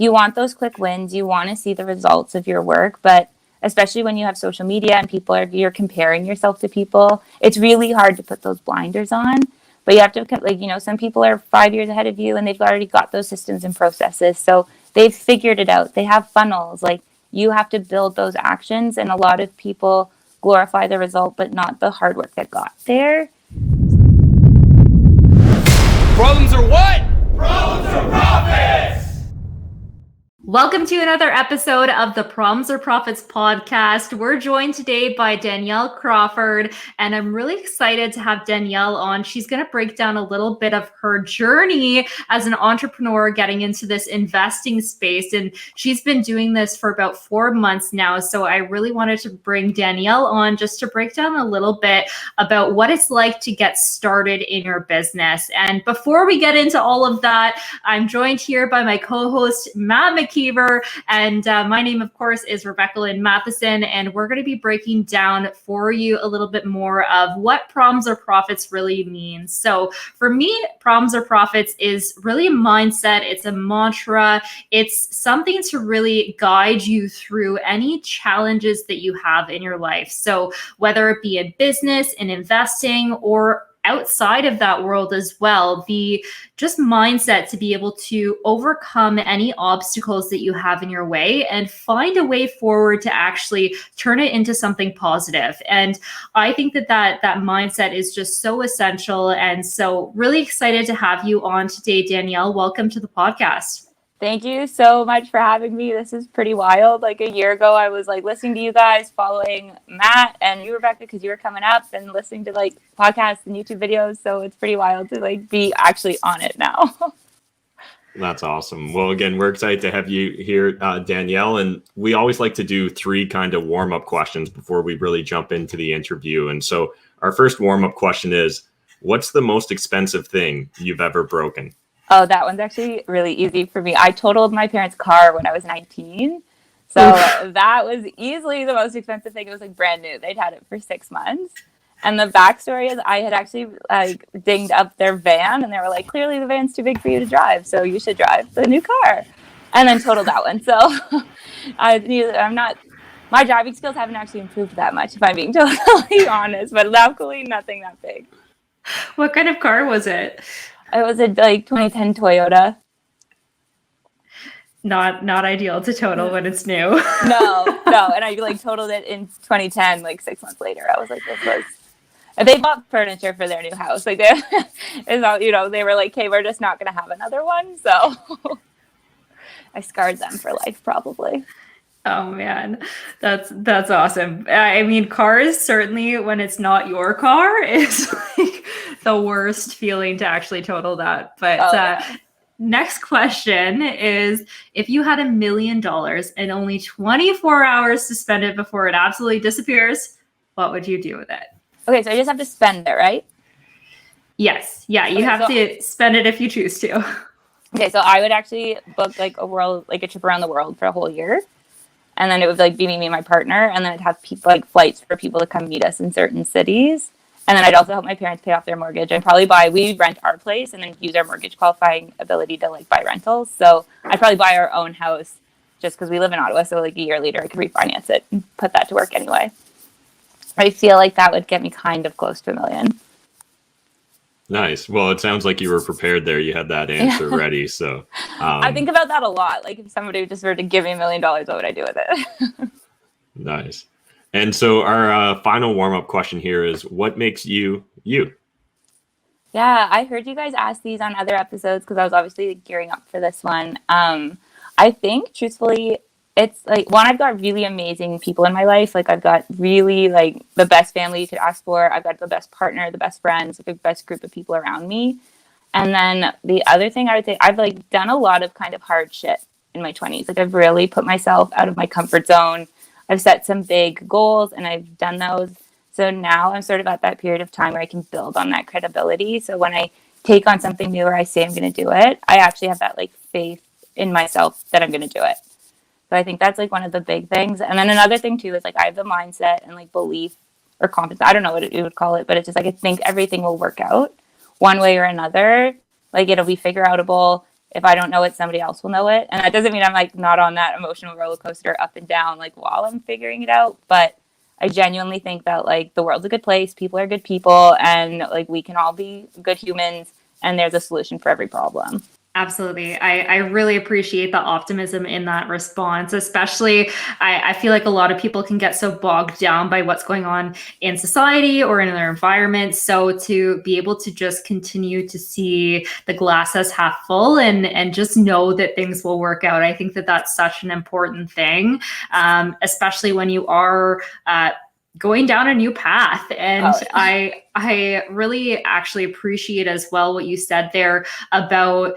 you want those quick wins. You want to see the results of your work, but especially when you have social media and you're comparing yourself to people, it's really hard to put those blinders on. But you have to, like, some people are 5 years ahead of you and they've already got those systems and processes. So they've figured it out. They have funnels. Like, you have to build those actions. And a lot of people glorify the result, but not the hard work that got there. Problems are what? Problems are profits! Welcome to another episode of the Problems or Profits podcast. We're joined today by Danielle Crawford, and I'm really excited to have Danielle on. She's going to break down a little bit of her journey as an entrepreneur getting into this investing space, and she's been doing this for about 4 months now. So I really wanted to bring Danielle on just to break down a little bit about what it's like to get started in your business. And before we get into all of that, I'm joined here by my co-host, Matt McKeever. And my name, of course, is Rebecca Lynn Matheson, and we're going to be breaking down for you a little bit more of what problems or profits really means. So for me, problems or profits is really a mindset. It's a mantra. It's something to really guide you through any challenges that you have in your life. So whether it be in business, in investing, or outside of that world as well, the just mindset to be able to overcome any obstacles that you have in your way and find a way forward to actually turn it into something positive. And I think that mindset is just so essential. And so really excited to have you on today, Danielle. Welcome to the podcast. Thank you so much for having me. This is pretty wild. Like a year ago, I was like listening to you guys, following Matt and you, Rebecca, because you were coming up, and listening to like podcasts and YouTube videos. So it's pretty wild to like be actually on it now. That's awesome. Well, again, we're excited to have you here, Danielle. And we always like to do 3 kind of warm-up questions before we really jump into the interview. And so our first warm-up question is, what's the most expensive thing you've ever broken? Oh, that one's actually really easy for me. I totaled my parents' car when I was 19. So that was easily the most expensive thing. It was like brand new. They'd had it for 6 months. And the backstory is I had actually like dinged up their van, and they were like, clearly the van's too big for you to drive, so you should drive the new car. And then totaled that one. So my driving skills haven't actually improved that much, if I'm being totally honest, but luckily nothing that big. What kind of car was it? It was a like 2010 Toyota. Not ideal to total when it's new. No. And I like totaled it in 2010, like 6 months later. I was like, they bought furniture for their new house. Like they were like, okay, we're just not going to have another one. So I scarred them for life, probably. Oh man, that's awesome. I mean, cars, certainly when it's not your car, is like the worst feeling to actually total that. But next question is, if you had $1 million and only 24 hours to spend it before it absolutely disappears, what would you do with it? Okay, so I just have to spend it, right? Yes. Yeah, you have to spend it if you choose to. Okay, so I would actually book like a trip around the world for a whole year. And then it would like be me and my partner, and then I'd have people like flights for people to come meet us in certain cities. And then I'd also help my parents pay off their mortgage and probably we'd rent our place and then use our mortgage qualifying ability to like buy rentals. So I'd probably buy our own house just because we live in Ottawa. So like a year later I could refinance it and put that to work anyway. I feel like that would get me kind of close to $1 million. Nice. Well, it sounds like you were prepared there. You had that answer ready. So I think about that a lot. Like if somebody just were to give me $1 million, what would I do with it? Nice. And so our final warm-up question here is, what makes you you? Yeah, I heard you guys ask these on other episodes because I was obviously gearing up for this one. I think truthfully, it's like, one, I've got really amazing people in my life. Like I've got really like the best family you could ask for. I've got the best partner, the best friends, like the best group of people around me. And then the other thing I would say, I've like done a lot of kind of hard shit in my 20s. Like I've really put myself out of my comfort zone. I've set some big goals and I've done those. So now I'm sort of at that period of time where I can build on that credibility. So when I take on something new or I say I'm going to do it, I actually have that like faith in myself that I'm going to do it. So I think that's like one of the big things. And then another thing too is like I have the mindset and like belief or confidence. I don't know what you would call it, but it's just like I think everything will work out one way or another. Like it'll be figure outable. if I don't know it, somebody else will know it. And that doesn't mean I'm like not on that emotional roller coaster up and down like while I'm figuring it out. But I genuinely think that like the world's a good place, people are good people, and like we can all be good humans, and there's a solution for every problem. Absolutely. I really appreciate the optimism in that response, especially I feel like a lot of people can get so bogged down by what's going on in society or in their environment. So to be able to just continue to see the glass as half full and just know that things will work out. I think that that's such an important thing, especially when you are going down a new path. And I really actually appreciate as well what you said there about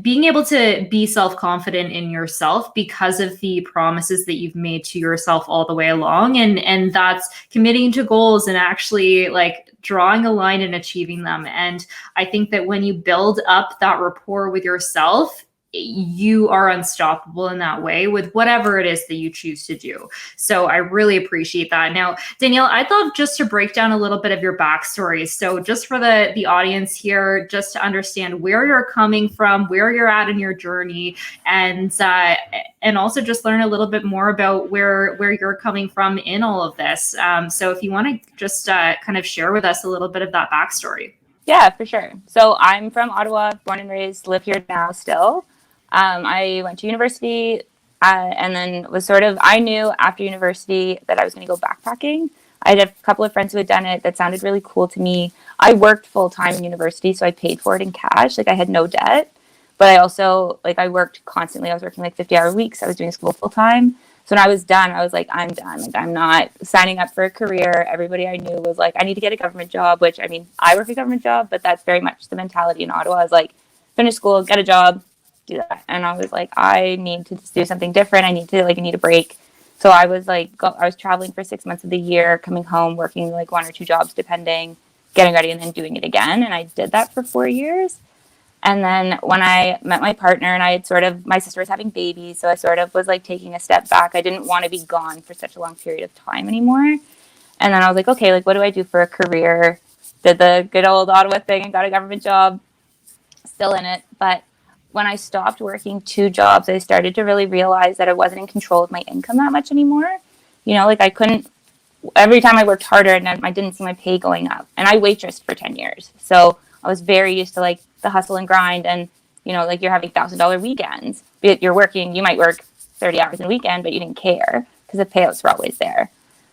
being able to be self-confident in yourself because of the promises that you've made to yourself all the way along. And that's committing to goals and actually like drawing a line and achieving them. And I think that when you build up that rapport with yourself, you are unstoppable in that way with whatever it is that you choose to do. So I really appreciate that. Now, Danielle, I'd love just to break down a little bit of your backstory. So just for the audience here, just to understand where you're coming from, where you're at in your journey, and also just learn a little bit more about where you're coming from in all of this. So if you want to just kind of share with us a little bit of that backstory. Yeah, for sure. So I'm from Ottawa, born and raised, live here now still. I went to university and then I knew after university that I was going to go backpacking. I had a couple of friends who had done it. That sounded really cool to me. I worked full time in university, so I paid for it in cash. Like I had no debt, but I also, like I worked constantly. I was working like 50-hour weeks. I was doing school full time. So when I was done, I was like, I'm done. Like I'm not signing up for a career. Everybody I knew was like, I need to get a government job, which I mean, I work a government job, but that's very much the mentality in Ottawa. I was like, finish school, get a job, do that. And I was like, I need to do something different. I need a break. So I was like, I was traveling for 6 months of the year, coming home, working like 1 or 2 jobs, depending, getting ready, and then doing it again. And I did that for 4 years. And then when I met my partner and my sister was having babies, so I sort of was like taking a step back. I didn't want to be gone for such a long period of time anymore. And then I was like, okay, like what do I do for a career? Did the good old Ottawa thing and got a government job, still in it. But when I stopped working 2 jobs, I started to really realize that I wasn't in control of my income that much anymore. You know, like I couldn't, every time I worked harder and I didn't see my pay going up. And I waitressed for 10 years. So I was very used to like the hustle and grind, and you know, like you're having $1,000 weekends. You're working, you might work 30 hours in a weekend, but you didn't care because the payouts were always there.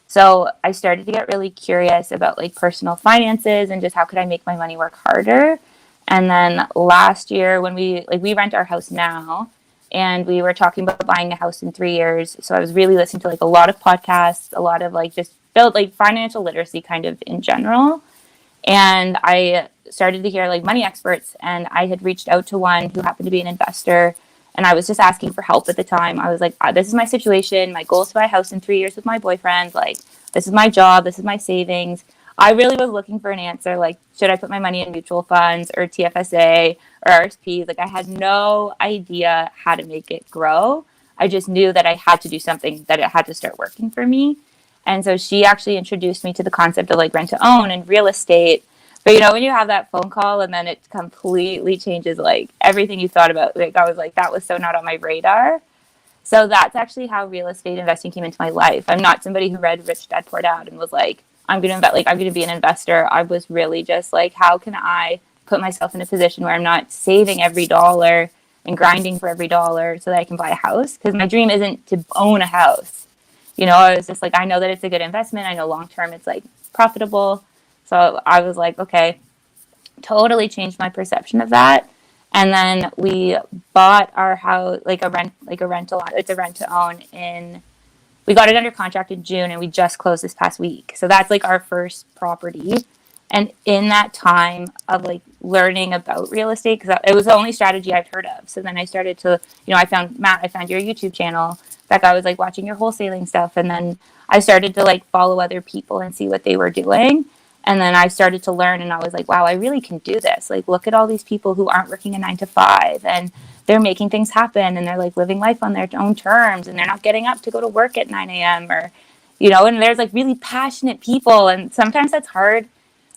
So I started to get really curious about like personal finances and just how could I make my money work harder. And then last year when we rent our house now, and we were talking about buying a house in 3 years. So I was really listening to like a lot of podcasts, a lot of like just build like financial literacy kind of in general. And I started to hear like money experts, and I had reached out to one who happened to be an investor, and I was just asking for help at the time. I was like, this is my situation. My goal is to buy a house in 3 years with my boyfriend. Like, this is my job. This is my savings. I really was looking for an answer. Like, should I put my money in mutual funds or TFSA or RSPs? Like, I had no idea how to make it grow. I just knew that I had to do something, that it had to start working for me. And so she actually introduced me to the concept of like rent to own and real estate. But you know, when you have that phone call and then it completely changes like everything you thought about, like I was like, that was so not on my radar. So that's actually how real estate investing came into my life. I'm not somebody who read Rich Dad Poor Dad and was like, I'm going to invest, like I'm going to be an investor. I was really just like, how can I put myself in a position where I'm not saving every dollar and grinding for every dollar so that I can buy a house? Because my dream isn't to own a house. You know, I was just like, I know that it's a good investment. I know long term it's like profitable. So I was like, okay, totally changed my perception of that. And then we bought our house, it's a rent to own we got it under contract in June, and we just closed this past week. So that's like our first property. And in that time of like learning about real estate, because it was the only strategy I'd heard of. So then I started to, you know, I found your YouTube channel. Like I was like watching your wholesaling stuff, and then I started to like follow other people and see what they were doing. And then I started to learn, and I was like, wow, I really can do this. Like, look at all these people who aren't working a 9 to 5, and they're making things happen, and they're like living life on their own terms, and they're not getting up to go to work at 9 a.m. or, you know, and there's like really passionate people. And sometimes that's hard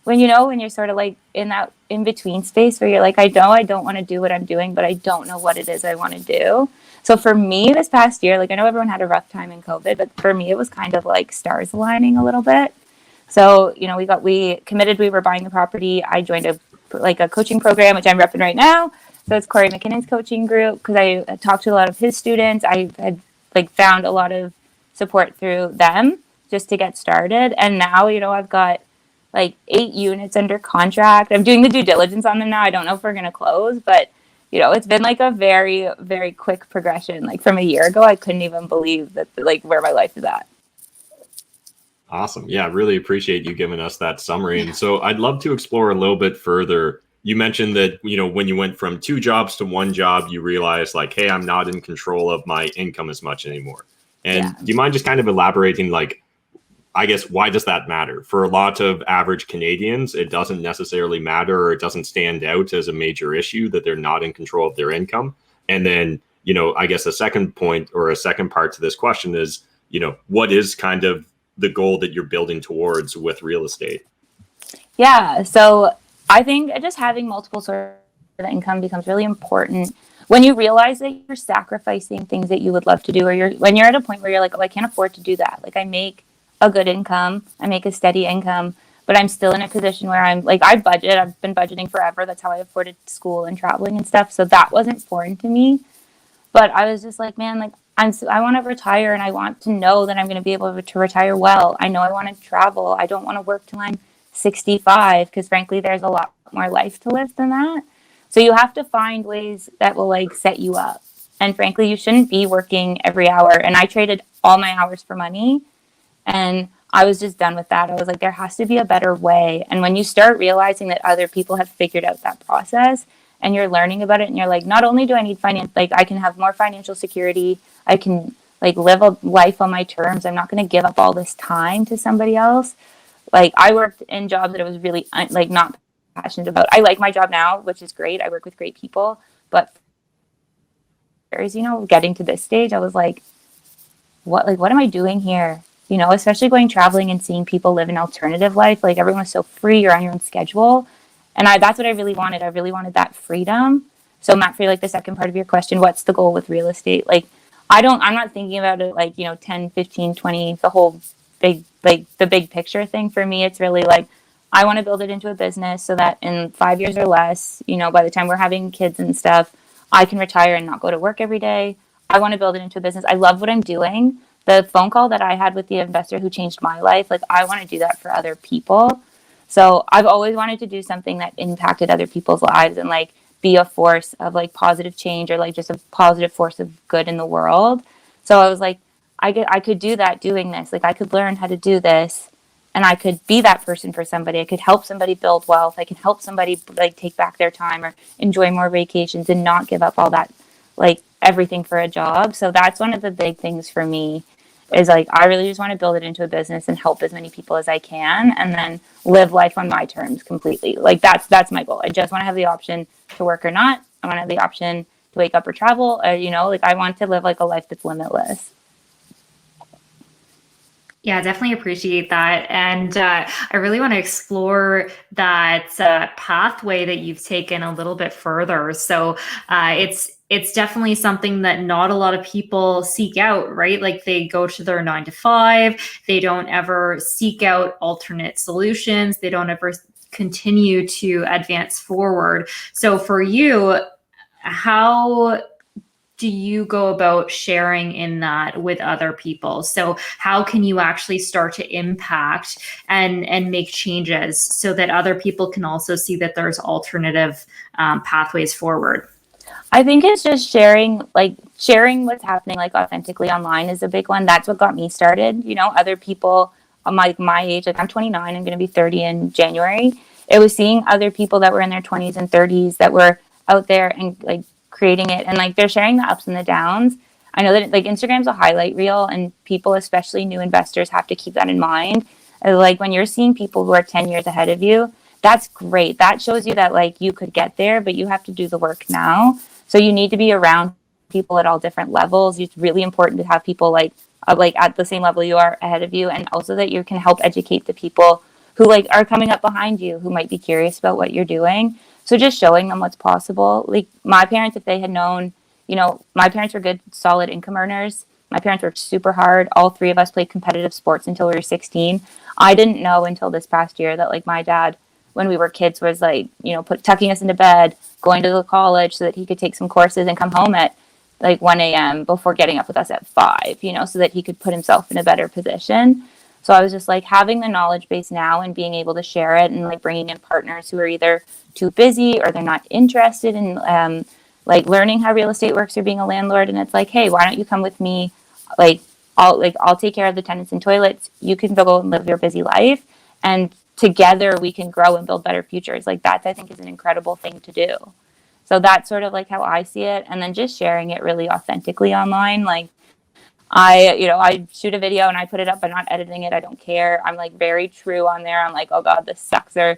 when you're sort of like in that in between space where you're like, I know I don't want to do what I'm doing, but I don't know what it is I want to do. So for me this past year, like I know everyone had a rough time in COVID, but for me it was kind of like stars aligning a little bit. So, you know, we committed, we were buying the property. I joined a coaching program, which I'm repping right now. So it's Corey McKinnon's coaching group because I talked to a lot of his students. I had like found a lot of support through them just to get started. And now, you know, I've got like 8 units under contract. I'm doing the due diligence on them now. I don't know if we're going to close, but you know, it's been like a very, very quick progression. Like from a year ago, I couldn't even believe that like where my life is at. Awesome. Yeah, really appreciate you giving us that summary. And so I'd love to explore a little bit further. You mentioned that, you know, when you went from 2 jobs to 1 job, you realized like, hey, I'm not in control of my income as much anymore. And do you mind just kind of elaborating, like, I guess, why does that matter? For a lot of average Canadians, it doesn't necessarily matter, or it doesn't stand out as a major issue that they're not in control of their income. And then, you know, I guess a second point or a second part to this question is, you know, what is kind of the goal that you're building towards with real estate? Yeah. So I think just having multiple sources of income becomes really important when you realize that you're sacrificing things that you would love to do, or when you're at a point where you're like, oh, I can't afford to do that. Like I make a good income, I make a steady income, but I'm still in a position where I'm like, I've been budgeting forever. That's how I afforded school and traveling and stuff. So that wasn't foreign to me. But I was just like, man, like I want to retire and I want to know that I'm going to be able to retire well. I know I want to travel. I don't want to work till I'm 65 because frankly, there's a lot more life to live than that. So you have to find ways that will like set you up. And frankly, you shouldn't be working every hour. And I traded all my hours for money. And I was just done with that. I was like, there has to be a better way. And when you start realizing that other people have figured out that process and you're learning about it and you're like, not only do I need finance, like I can have more financial security. I can like live a life on my terms. I'm not going to give up all this time to somebody else. Like I worked in jobs that I was really like not passionate about. I like my job now, which is great. I work with great people, but you know, getting to this stage, I was like, what am I doing here? You know, especially going traveling and seeing people live an alternative life. Like everyone was so free, you're on your own schedule. And that's what I really wanted. I really wanted that freedom. So Matt, for like the second part of your question, what's the goal with real estate? Like, I'm not thinking about it like, you know, 10, 15, 20, the whole big, like the big picture thing. For me, it's really like, I want to build it into a business so that in 5 years or less, you know, by the time we're having kids and stuff, I can retire and not go to work every day. I want to build it into a business. I love what I'm doing. The phone call that I had with the investor who changed my life, like I want to do that for other people. So I've always wanted to do something that impacted other people's lives and like be a force of like positive change or like just a positive force of good in the world. So I was like, I could do that doing this. Like I could learn how to do this and I could be that person for somebody. I could help somebody build wealth. I can help somebody like take back their time or enjoy more vacations and not give up all that, like everything for a job. So that's one of the big things for me is like, I really just want to build it into a business and help as many people as I can and then live life on my terms completely. Like that's my goal. I just want to have the option to work or not. I want to have the option to wake up or travel. You know, like I want to live like a life that's limitless. Yeah, definitely appreciate that. And I really want to explore that pathway that you've taken a little bit further. So it's definitely something that not a lot of people seek out, right? Like they go to their 9 to 5. They don't ever seek out alternate solutions. They don't ever continue to advance forward. So for you, how do you go about sharing in that with other people? So how can you actually start to impact and make changes so that other people can also see that there's alternative pathways forward? I think it's just sharing what's happening like authentically online is a big one. That's what got me started. You know, other people like my age, like I'm 29, I'm going to be 30 in January. It was seeing other people that were in their 20s and 30s that were out there and like creating it and like they're sharing the ups and the downs. I know that like Instagram's a highlight reel and people, especially new investors, have to keep that in mind. Like when you're seeing people who are 10 years ahead of you, that's great. That shows you that like you could get there, but you have to do the work now. So you need to be around people at all different levels. It's really important to have people like at the same level you are ahead of you, and also that you can help educate the people who like are coming up behind you, who might be curious about what you're doing. So just showing them what's possible. Like my parents, if they had known, my parents were good, solid income earners. My parents worked super hard. All three of us played competitive sports until we were 16. I didn't know until this past year that like my dad, when we were kids, was like, tucking us into bed, going to the college so that he could take some courses and come home at like 1 a.m. before getting up with us at 5, so that he could put himself in a better position. So I was just like having the knowledge base now and being able to share it and like bringing in partners who are either too busy or they're not interested in like learning how real estate works or being a landlord. And it's like, hey, why don't you come with me? I'll take care of the tenants and toilets. You can go and live your busy life, and together we can grow and build better futures. Like that, I think, is an incredible thing to do. So that's sort of like how I see it. And then just sharing it really authentically online. Like I shoot a video and I put it up. I'm not editing it. I don't care. I'm like very true on there. I'm like, oh God, this sucks. Or,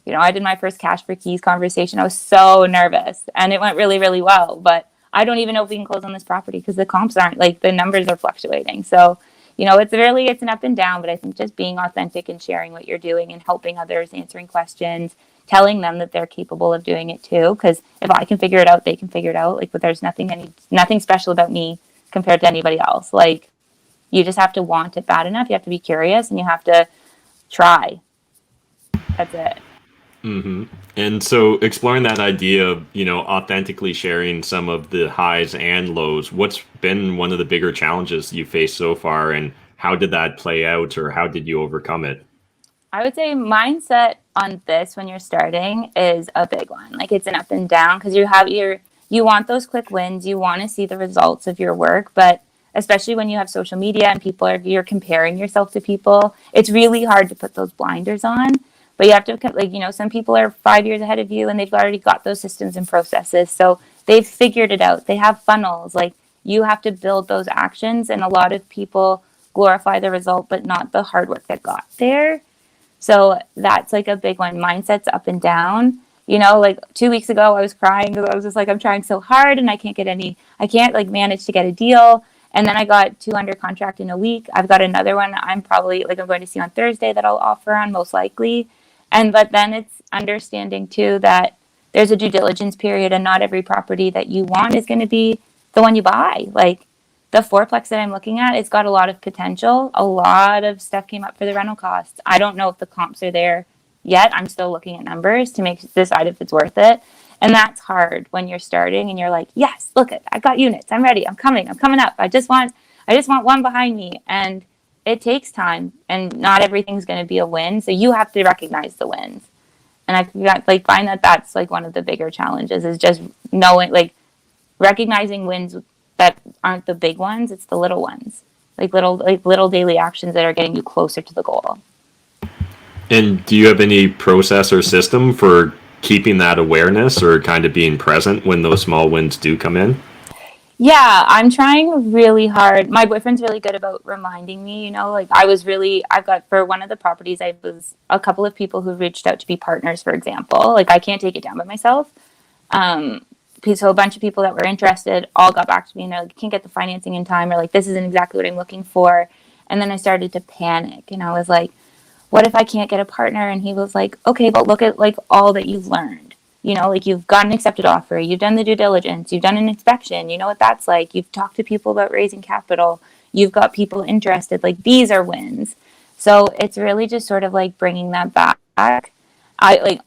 I did my first cash for keys conversation. I was so nervous and it went really, really well. But I don't even know if we can close on this property because the comps aren't, like, the numbers are fluctuating. So, it's an up and down, but I think just being authentic and sharing what you're doing and helping others, answering questions, telling them that they're capable of doing it too. Because if I can figure it out, they can figure it out. Like, but there's nothing special about me compared to anybody else. Like, you just have to want it bad enough. You have to be curious and you have to try. That's it. Mm-hmm. And so exploring that idea of, authentically sharing some of the highs and lows, what's been one of the bigger challenges you faced so far, and how did that play out, or how did you overcome it? I would say mindset on this when you're starting is a big one. Like, it's an up and down because you want those quick wins. You want to see the results of your work, but especially when you have social media and you're comparing yourself to people, it's really hard to put those blinders on. But you have to, some people are 5 years ahead of you and they've already got those systems and processes. So they've figured it out. They have funnels. Like, you have to build those actions. And a lot of people glorify the result, but not the hard work that got there. So that's like a big one. Mindset's up and down. Like 2 weeks ago, I was crying because I was just like, I'm trying so hard and I can't like manage to get a deal. And then I got 2 under contract in a week. I've got another one I'm going to see on Thursday that I'll offer on, most likely. But then it's understanding too that there's a due diligence period and not every property that you want is going to be the one you buy. Like, the fourplex that I'm looking at, it's got a lot of potential. A lot of stuff came up for the rental costs. I don't know if the comps are there yet. I'm still looking at numbers to decide if it's worth it. And that's hard when you're starting and you're like, yes, look it, I got units. I'm ready. I'm coming up. I just want one behind me. And it takes time and not everything's going to be a win. So you have to recognize the wins. And I find that that's like one of the bigger challenges is just knowing, like, recognizing wins that aren't the big ones. It's the little ones, like little daily actions that are getting you closer to the goal. And do you have any process or system for keeping that awareness or kind of being present when those small wins do come in? Yeah, I'm trying really hard. My boyfriend's really good about reminding me, like I've got, for one of the properties, I was a couple of people who reached out to be partners, for example. Like, I can't take it down by myself. So a bunch of people that were interested all got back to me and they're like, can't get the financing in time, or like, this isn't exactly what I'm looking for. And then I started to panic and I was like, what if I can't get a partner? And he was like, okay, but look at like all that you've learned. Like, you've got an accepted offer, you've done the due diligence, you've done an inspection, you know what that's like, you've talked to people about raising capital, you've got people interested, like, these are wins. So it's really just sort of like bringing that back.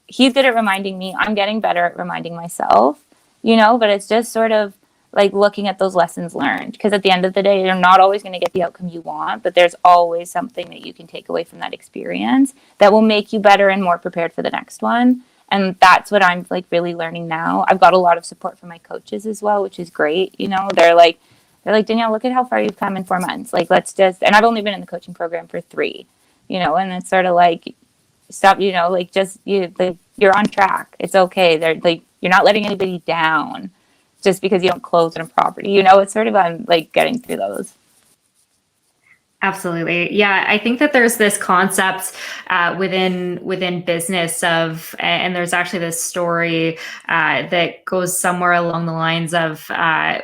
He's good at reminding me, I'm getting better at reminding myself, but it's just sort of like looking at those lessons learned, because at the end of the day, you're not always going to get the outcome you want, but there's always something that you can take away from that experience that will make you better and more prepared for the next one. And that's what I'm like really learning now. I've got a lot of support from my coaches as well, which is great. They're like, Danielle, look at how far you've come in 4 months. Like, and I've only been in the coaching program for 3, and it's sort of like, stop, you're on track. It's okay. They're like, you're not letting anybody down just because you don't close on a property. It's sort of, I'm like getting through those. Absolutely. Yeah, I think that there's this concept within business of, and there's actually this story that goes somewhere along the lines of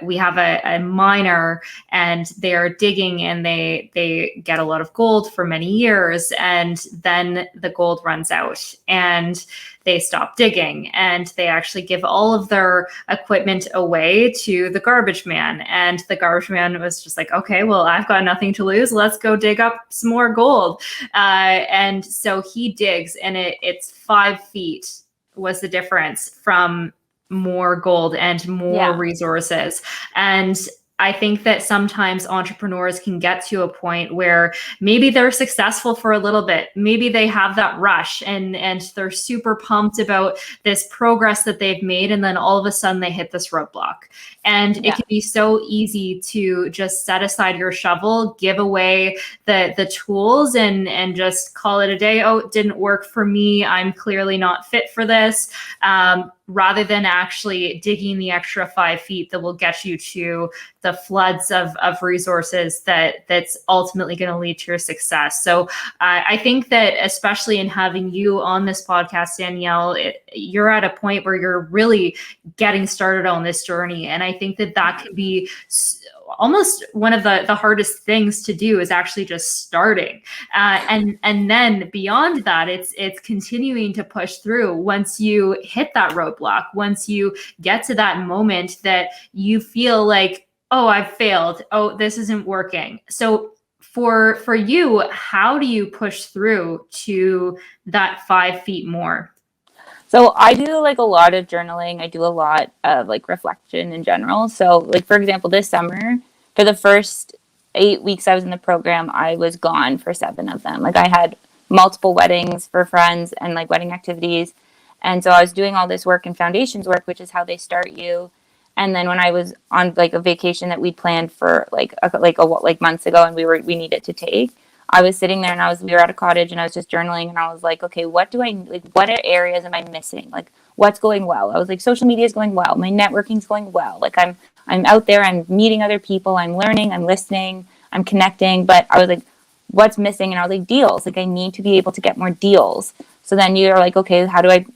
we have a miner and they're digging and they get a lot of gold for many years, and then the gold runs out and they stop digging and they actually give all of their equipment away to the garbage man. And the garbage man was just like, okay, well, I've got nothing to lose. Let's go dig up some more gold. And so he digs, and it's 5 feet was the difference from more gold and more resources. And I think that sometimes entrepreneurs can get to a point where maybe they're successful for a little bit. Maybe they have that rush and they're super pumped about this progress that they've made. And then all of a sudden they hit this roadblock. And it can be so easy to just set aside your shovel, give away the tools and just call it a day. Oh, it didn't work for me. I'm clearly not fit for this. Rather than actually digging the extra 5 feet that will get you to the floods of resources that's ultimately going to lead to your success. So I think that especially in having you on this podcast, Danielle, you're at a point where you're really getting started on this journey. And I think that can be almost one of the hardest things to do is actually just starting. And then beyond that, it's continuing to push through once you hit that roadblock, once you get to that moment that you feel like, oh, I've failed. Oh, this isn't working. So for you, how do you push through to that 5 feet more? So I do like a lot of journaling. I do a lot of like reflection in general. So like, for example, this summer, for the first 8 weeks I was in the program, I was gone for 7 of them. Like I had multiple weddings for friends and like wedding activities. And so I was doing all this work in foundations work, which is how they start you. And then when I was on like a vacation that we'd planned for like months ago and we needed to take, I was sitting there and we were at a cottage and I was just journaling and I was like, okay, what areas am I missing? Like what's going well? I was like, social media is going well. My networking's going well. Like I'm out there, I'm meeting other people, I'm learning, I'm listening, I'm connecting. But I was like, what's missing? And I was like, deals. Like I need to be able to get more deals. So then you're like, okay, how do I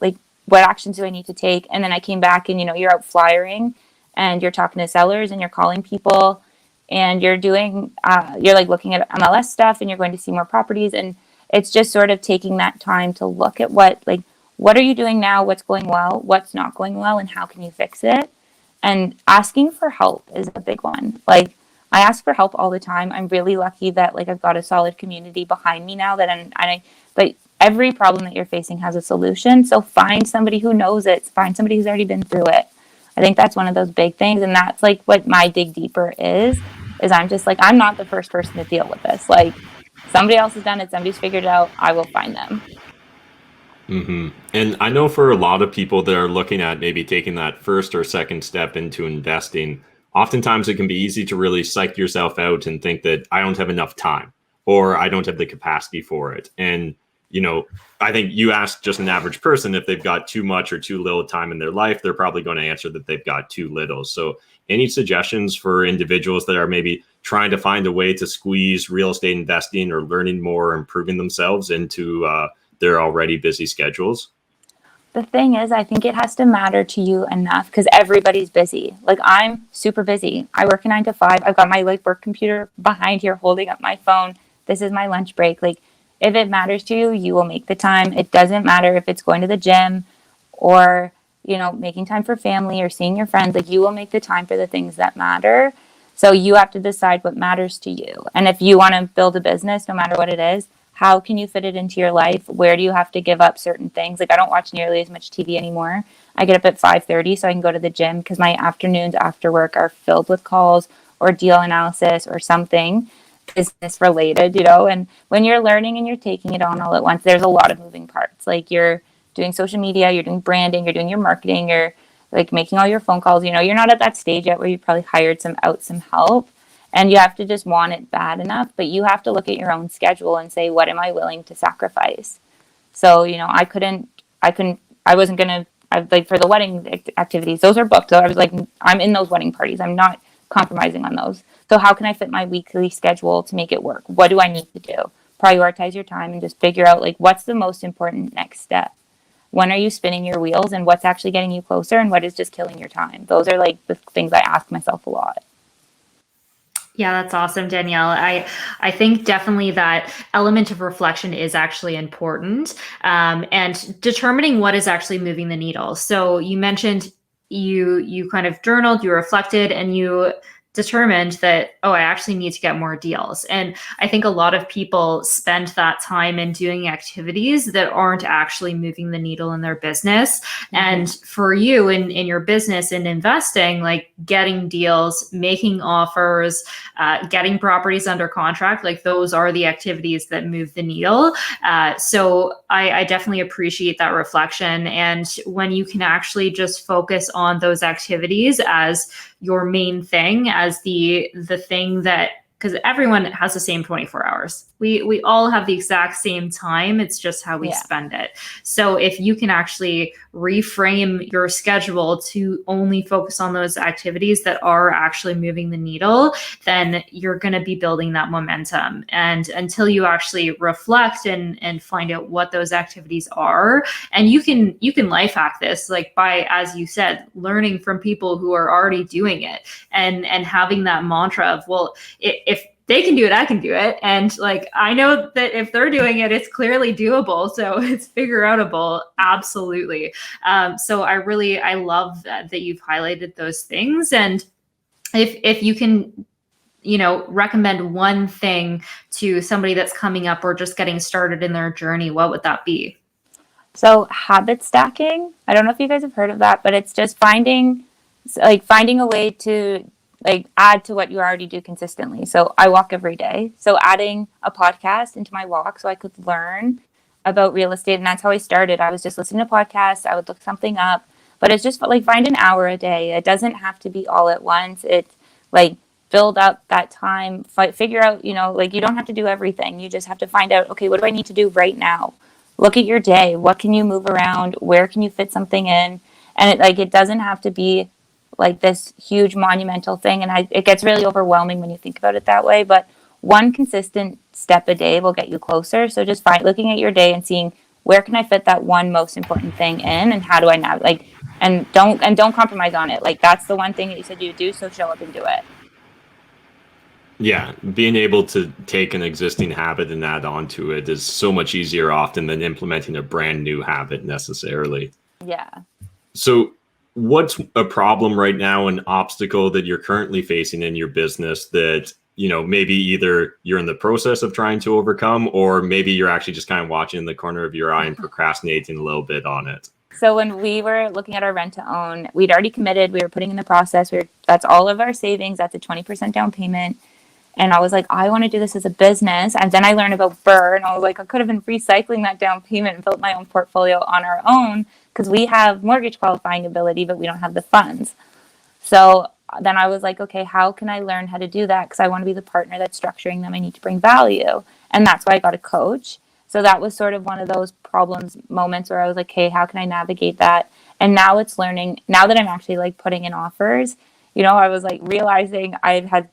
what actions do I need to take? And then I came back and, you're out flyering and you're talking to sellers and you're calling people. And you're doing, you're like looking at MLS stuff and you're going to see more properties. And it's just sort of taking that time to look at what are you doing now? What's going well? What's not going well? And how can you fix it? And asking for help is a big one. Like I ask for help all the time. I'm really lucky that like I've got a solid community behind me now but every problem that you're facing has a solution. So find somebody who knows it. Find somebody who's already been through it. I think that's one of those big things. And that's like what my dig deeper is I'm just like, I'm not the first person to deal with this. Like somebody else has done it. Somebody's figured it out. I will find them. Mm-hmm. And I know for a lot of people that are looking at maybe taking that first or second step into investing, oftentimes it can be easy to really psych yourself out and think that I don't have enough time or I don't have the capacity for it. And, I think you ask just an average person if they've got too much or too little time in their life, they're probably going to answer that they've got too little. So any suggestions for individuals that are maybe trying to find a way to squeeze real estate investing or learning more, improving themselves into their already busy schedules? The thing is, I think it has to matter to you enough because everybody's busy. Like I'm super busy. I work a 9 to 5. I've got my work computer behind here holding up my phone. This is my lunch break. Like if it matters to you, you will make the time. It doesn't matter if it's going to the gym or, making time for family or seeing your friends. Like you will make the time for the things that matter. So you have to decide what matters to you. And if you want to build a business, no matter what it is, how can you fit it into your life? Where do you have to give up certain things? Like I don't watch nearly as much TV anymore. I get up at 5:30 so I can go to the gym because my afternoons after work are filled with calls or deal analysis or something business related, and when you're learning and you're taking it on all at once, there's a lot of moving parts. Like you're doing social media, you're doing branding, you're doing your marketing, you're like making all your phone calls. You're not at that stage yet where you probably hired some help and you have to just want it bad enough, but you have to look at your own schedule and say, what am I willing to sacrifice? So, I wasn't going to, like for the wedding activities, those are booked. So I was like, I'm in those wedding parties. I'm not compromising on those. So how can I fit my weekly schedule to make it work? What do I need to do? Prioritize your time and just figure out like what's the most important next step. When are you spinning your wheels and what's actually getting you closer and what is just killing your time? Those are like the things I ask myself a lot. Yeah, that's awesome, Danielle. I think definitely that element of reflection is actually important, and determining what is actually moving the needle. So you mentioned you kind of journaled, you reflected, and you determined that, oh, I actually need to get more deals. And I think a lot of people spend that time in doing activities that aren't actually moving the needle in their business. Mm-hmm. And for you in your business and investing, like getting deals, making offers, getting properties under contract, like those are the activities that move the needle. So I definitely appreciate that reflection. And when you can actually just focus on those activities as your main thing, as the thing that, because everyone has the same 24 hours. We all have the exact same time. It's just how we spend it. So if you can actually reframe your schedule to only focus on those activities that are actually moving the needle, then you're going to be building that momentum. And until you actually reflect and find out what those activities are, and you can life hack this, like by, as you said, learning from people who are already doing it and having that mantra of, well, if they can do it, I can do it. And like, I know that if they're doing it, it's clearly doable. So it's figure outable. Absolutely. So I love that you've highlighted those things. And if you can, recommend one thing to somebody that's coming up or just getting started in their journey, what would that be? So habit stacking, I don't know if you guys have heard of that, but it's just finding a way to like add to what you already do consistently. So I walk every day. So adding a podcast into my walk so I could learn about real estate. And that's how I started. I was just listening to podcasts. I would look something up, but it's just like find an hour a day. It doesn't have to be all at once. It's like build up that time, figure out, like you don't have to do everything. You just have to find out, okay, what do I need to do right now? Look at your day. What can you move around? Where can you fit something in? And it doesn't have to be like this huge monumental thing. And it gets really overwhelming when you think about it that way. But one consistent step a day will get you closer. So just looking at your day and seeing where can I fit that one most important thing in, and how do I now and don't compromise on it. Like that's the one thing that you said you do. So show up and do it. Yeah, being able to take an existing habit and add on to it is so much easier often than implementing a brand new habit necessarily. Yeah. So what's a problem right now, an obstacle that you're currently facing in your business that, maybe either you're in the process of trying to overcome, or maybe you're actually just kind of watching in the corner of your eye and procrastinating a little bit on it? So when we were looking at our rent to own, we'd already committed, we were putting in the process, that's all of our savings, that's a 20% down payment. And I was like, I want to do this as a business. And then I learned about BRRRR, and I was like, I could have been recycling that down payment and built my own portfolio on our own, because we have mortgage qualifying ability, but we don't have the funds. So then I was like, okay, how can I learn how to do that? Because I want to be the partner that's structuring them. I need to bring value. And that's why I got a coach. So that was sort of one of those moments where I was like, hey, how can I navigate that? And now it's learning, now that I'm actually like putting in offers, I was like realizing I've had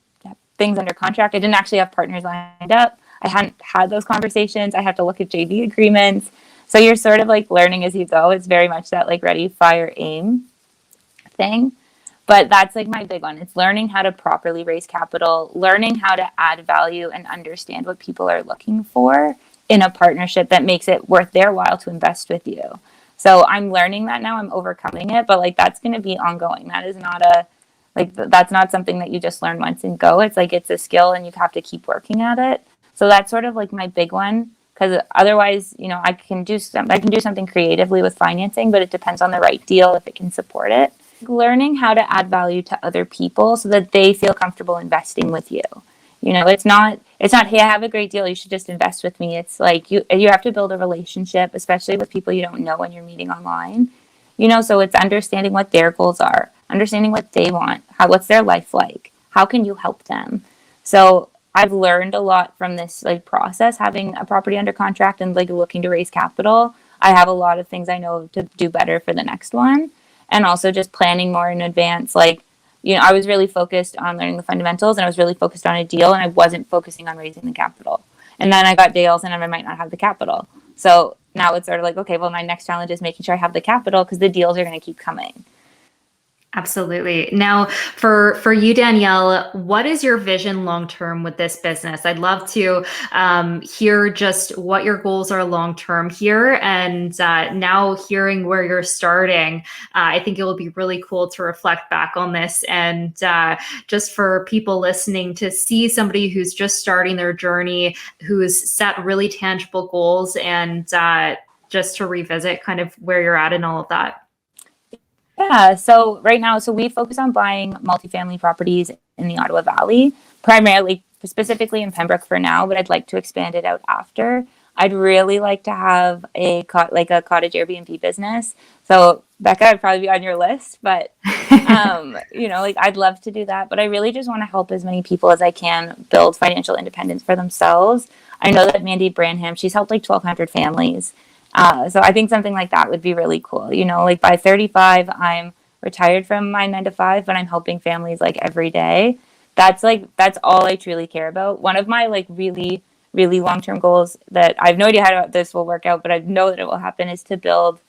things under contract. I didn't actually have partners lined up. I hadn't had those conversations. I have to look at JV agreements. So you're sort of like learning as you go. It's very much that like ready, fire, aim thing. But that's like my big one. It's learning how to properly raise capital, learning how to add value and understand what people are looking for in a partnership that makes it worth their while to invest with you. So I'm learning that now. I'm overcoming it, but like that's going to be ongoing. That is not that's not something that you just learn once and go. It's like it's a skill and you have to keep working at it. So that's sort of like my big one, because otherwise, I can do something creatively with financing, but it depends on the right deal if it can support it. Learning how to add value to other people so that they feel comfortable investing with you. It's not, hey, I have a great deal, you should just invest with me. It's like you have to build a relationship, especially with people you don't know when you're meeting online. So it's understanding what their goals are, understanding what they want, what's their life like, how can you help them? So I've learned a lot from this like process, having a property under contract and like looking to raise capital. I have a lot of things I know to do better for the next one. And also just planning more in advance, like I was really focused on learning the fundamentals, and I was really focused on a deal, and I wasn't focusing on raising the capital. And then I got deals, and I might not have the capital. So now it's sort of like, okay, well, my next challenge is making sure I have the capital because the deals are going to keep coming. Absolutely. Now, for you, Danielle, what is your vision long term with this business? I'd love to hear just what your goals are long term here. And now hearing where you're starting, I think it will be really cool to reflect back on this. And just for people listening to see somebody who's just starting their journey, who's set really tangible goals, and just to revisit kind of where you're at and all of that. Yeah, so right now, we focus on buying multifamily properties in the Ottawa Valley, primarily, specifically in Pembroke for now, but I'd like to expand it out after. I'd really like to have a cottage Airbnb business. So Becca, I'd probably be on your list, but I'd love to do that. But I really just want to help as many people as I can build financial independence for themselves. I know that Mandy Branham, she's helped like 1,200 families. So I think something like that would be really cool. Like by 35, I'm retired from my 9 to 5, but I'm helping families like every day. That's all I truly care about. One of my like really, really long-term goals that I have no idea how this will work out, but I know that it will happen is to build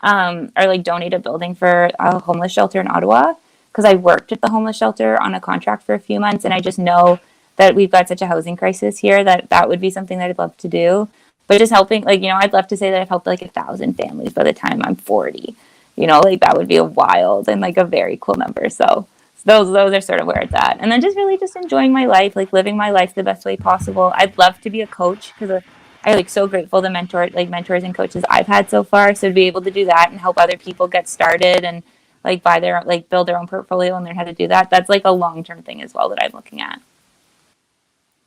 or like donate a building for a homeless shelter in Ottawa. Because I worked at the homeless shelter on a contract for a few months, and I just know that we've got such a housing crisis here that would be something that I'd love to do. But just helping, I'd love to say that I've helped like 1,000 families by the time I'm 40. That would be a wild and like a very cool number. So those are sort of where it's at. And then just really just enjoying my life, like living my life the best way possible. I'd love to be a coach because I like so grateful to mentors and coaches I've had so far. So to be able to do that and help other people get started and like build their own portfolio and learn how to do that. That's like a long-term thing as well that I'm looking at.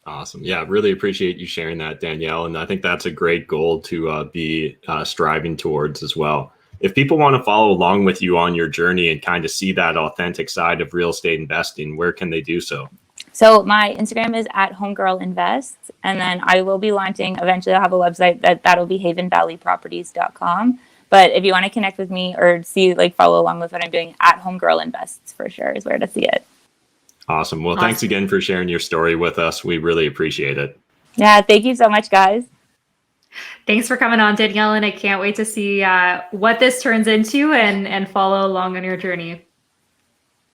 Awesome. Yeah, really appreciate you sharing that, Danielle. And I think that's a great goal to be striving towards as well. If people want to follow along with you on your journey and kind of see that authentic side of real estate investing, where can they do so? So my Instagram is @homegirlinvest. And then I will be launching, eventually I'll have a website that'll be havenvalleyproperties.com. But if you want to connect with me or follow along with what I'm doing, @homegirlinvests for sure is where to see it. Awesome. Well, thanks again for sharing your story with us. We really appreciate it. Yeah, thank you so much, guys. Thanks for coming on, Danielle, and I can't wait to see what this turns into and follow along on your journey.